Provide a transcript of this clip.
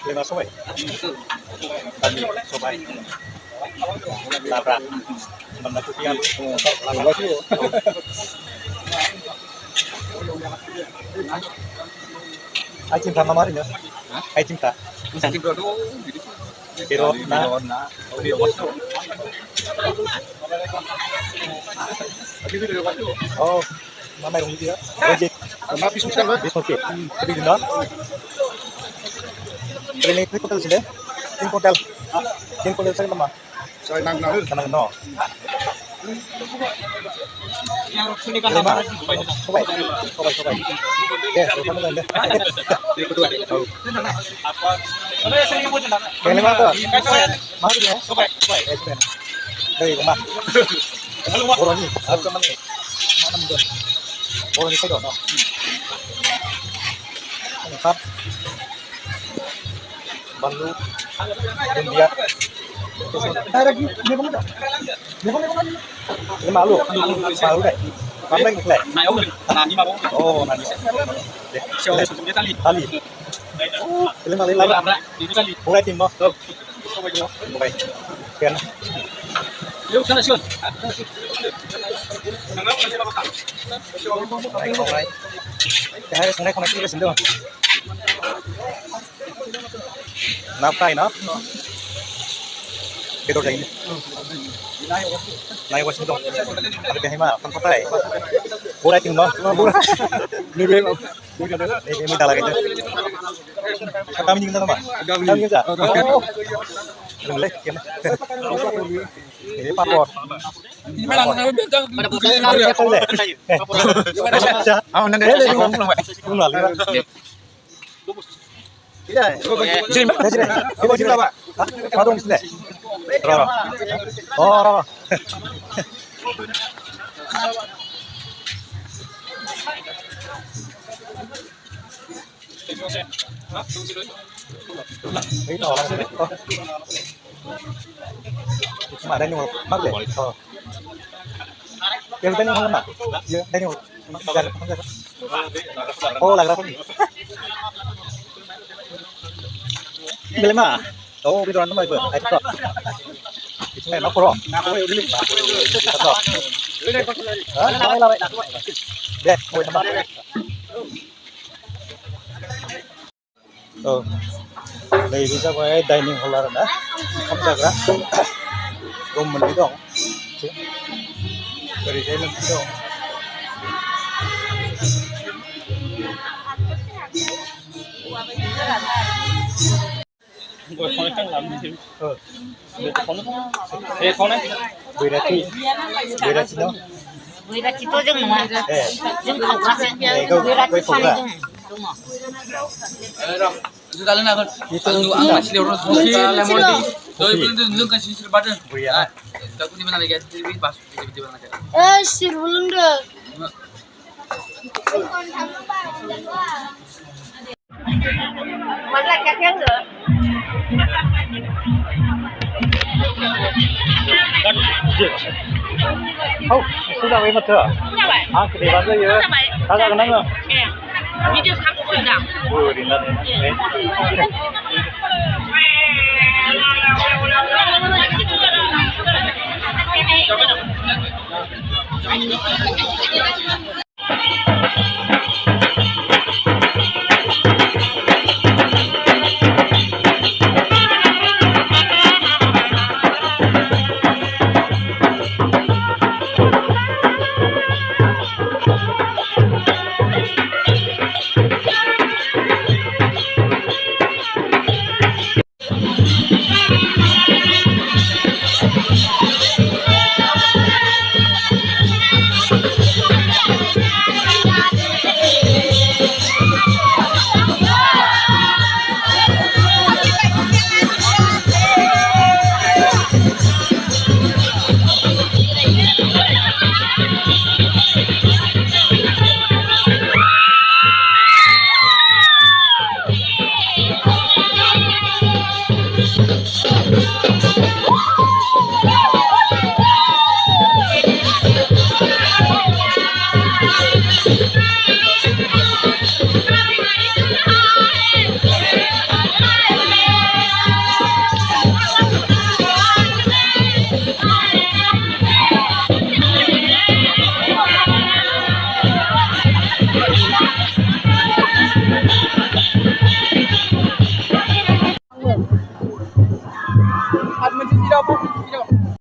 Lima sobai. Tadi sobai. Labrak. Benda putihan. Ai cinta mamarin ya? Ai cinta. Pero na. Oh, mama yang dia. Project. Mama bisnis kan? Bisnis. Tapi gimana? Training itu hotel sih deh. Tim hotel. Tim hotel saya nama. Saya nang. No. Lima. Sobai. Ya, kamu kan deh. Yang lima tuh. Mahal ya? Sobai. Dari rumah. Orang ni, aku mana ni? Mana muda? Orang ni saya dah. Lengkap. Bandu, India. Lagi, dia mana dah? Dia mana? Ini malu deh. Kamu yang ikut? Nani mau? Oh, nani. Siapa sebutnya tali? Tali. Oh, ini malu lagi. Itu tali. Mulai tim boh. Mulai. Kian. Yuk sana siun. Mulai. Cái này không cái gì đâu. Nắp tay nó. Cái đồ này. Này quá xin đâu. Ada cái mana? Kan kota ya. Boleh tim no. Boleh. Ni dia. Ini minta lagi tu. Kami ni kita nama. Kami kita. Oh. Boleh. Ini papor. Ini memang Pada boleh. Ah, nanti dia ngomong lah. Ngomong. Tidak. Sini, sini. Ibu sini Pak. Padung sini. Roro. Oh, Roro. Ini orang sini. Oh. Cuma ada yang mak deh. Oh. Yang tadi yang mak. Ya, tadi yang. Oh, lagra pun. Beli mah. Oh, biduran tu macam apa? Itu. Itu ni nak korang. Betul. Ah, lawai. Deh, boleh tambah. Oh. Đây thì sao cái dining hall là đó. Không được đó. Gồm mình đi đâu? Dari saya lebih dong. Gue phone kan làm gì? Phone này. Berarti no. Berarti itu jeng mana? Jeng kau kasih. Berarti paling jeng. Itu kalian akan itu asli orang suka lemon tea. Doi belum tu nung kasih sir badan. Buya. Takut di mana lagi? Di pas di mana lagi? Sir belum dah. Mana kakek tu? Oh, sudah way mata. Ah, kedepan tu ya. Kakak kenapa? Ni dia kamu sudah. Oh, ringan. At menjadi apa?